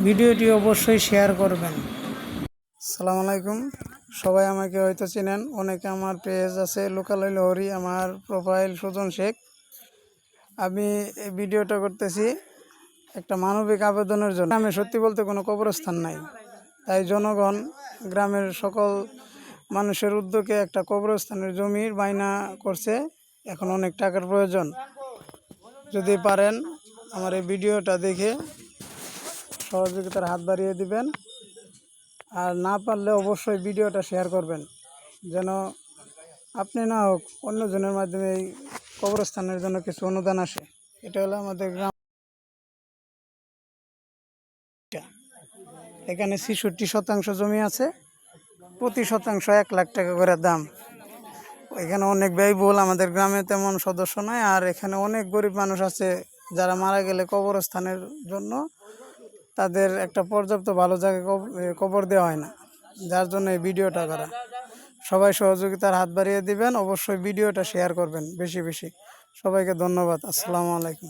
ভিডিওটি অবশ্যই শেয়ার করবেন। আসসালামু আলাইকুম। সবাই আমাকে হয়তো চেনেন, অনেকে আমার পেজ আছে লোকালয় লহরি, আমার প্রোফাইল সুজন শেখ। আমি এই ভিডিওটা করতেছি একটা মানবিক আবেদনের জন্য। আমি সত্যি বলতে কোনো কবরস্থান নাই, তাই জনগণ গ্রামের সকল মানুষের উদ্যোগে একটা কবরস্থানের জমির বায়না করছে। এখন অনেক টাকার প্রয়োজন। যদি পারেন আমার এই ভিডিওটা দেখে সহযোগিতার হাত বাড়িয়ে দিবেন, আর না পারলে অবশ্যই ভিডিওটা শেয়ার করবেন, যেন আপনি না হোক অন্যজনের মাধ্যমে এই কবরস্থানের জন্য কিছু অনুদান আসে। এটা হলো আমাদের গ্রাম। এখানে ৬৬% জমি আছে, প্রতি শতাংশ ১ লাখ টাকা করে দাম। এখানে অনেক ব্যয়বহুল, আমাদের গ্রামে তেমন সদস্য নাই, আর এখানে অনেক গরিব মানুষ আছে যারা মারা গেলে কবরস্থানের জন্য তাদের একটা পর্যাপ্ত ভালো জায়গায় কবর দেওয়া হয় না, যার জন্য এই ভিডিওটা করা। সবাই সহযোগিতার হাত বাড়িয়ে দিবেন, অবশ্যই ভিডিওটা শেয়ার করবেন বেশি বেশি। সবাইকে ধন্যবাদ। আসসালামু আলাইকুম।